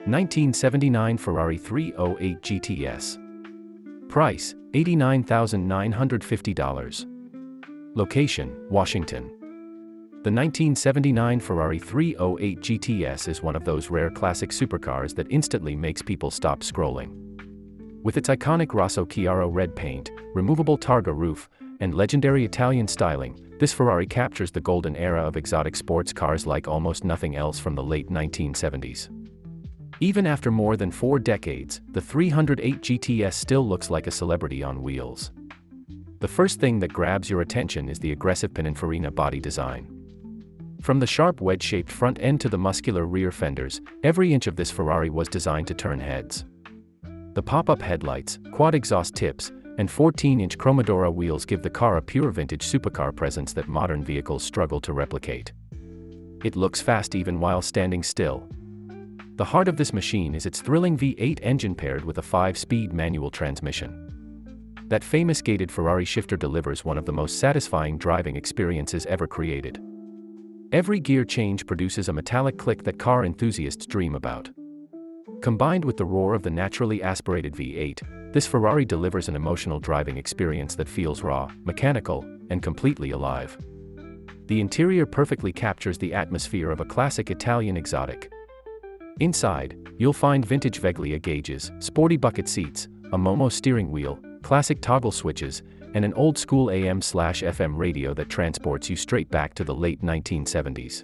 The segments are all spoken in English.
1979 Ferrari 308 GTS. Price, $89,950. Location, Washington. The 1979 Ferrari 308 GTS is one of those rare classic supercars that instantly makes people stop scrolling. With its iconic Rosso Chiaro red paint, removable targa roof, and legendary Italian styling, this Ferrari captures the golden era of exotic sports cars like almost nothing else from the late 1970s. Even after more than 4 decades, the 308 GTS still looks like a celebrity on wheels. The first thing that grabs your attention is the aggressive Pininfarina body design. From the sharp wedge-shaped front end to the muscular rear fenders, every inch of this Ferrari was designed to turn heads. The pop-up headlights, quad exhaust tips, and 14-inch Cromodora wheels give the car a pure vintage supercar presence that modern vehicles struggle to replicate. It looks fast even while standing still. The heart of this machine is its thrilling V8 engine paired with a 5-speed manual transmission. That famous gated Ferrari shifter delivers one of the most satisfying driving experiences ever created. Every gear change produces a metallic click that car enthusiasts dream about. Combined with the roar of the naturally aspirated V8, this Ferrari delivers an emotional driving experience that feels raw, mechanical, and completely alive. The interior perfectly captures the atmosphere of a classic Italian exotic. Inside, you'll find vintage Veglia gauges, sporty bucket seats, a Momo steering wheel, classic toggle switches, and an old-school AM/FM radio that transports you straight back to the late 1970s.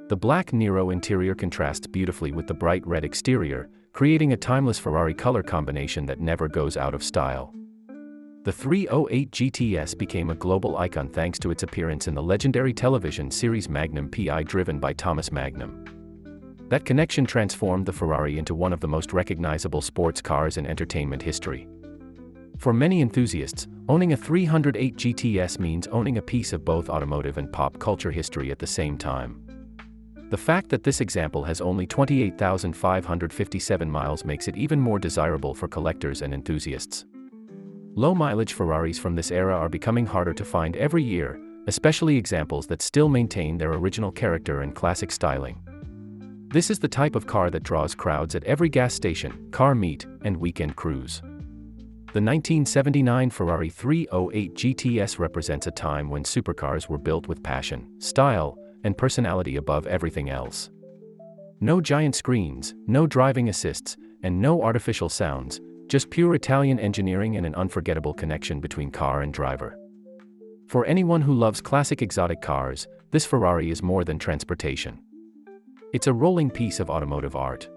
The black Nero interior contrasts beautifully with the bright red exterior, creating a timeless Ferrari color combination that never goes out of style. The 308 GTS became a global icon thanks to its appearance in the legendary television series Magnum P.I. driven by Thomas Magnum. That connection transformed the Ferrari into one of the most recognizable sports cars in entertainment history. For many enthusiasts, owning a 308 GTS means owning a piece of both automotive and pop culture history at the same time. The fact that this example has only 28,557 miles makes it even more desirable for collectors and enthusiasts. Low-mileage Ferraris from this era are becoming harder to find every year, especially examples that still maintain their original character and classic styling. This is the type of car that draws crowds at every gas station, car meet, and weekend cruise. The 1979 Ferrari 308 GTS represents a time when supercars were built with passion, style, and personality above everything else. No giant screens, no driving assists, and no artificial sounds, just pure Italian engineering and an unforgettable connection between car and driver. For anyone who loves classic exotic cars, this Ferrari is more than transportation. It's a rolling piece of automotive art.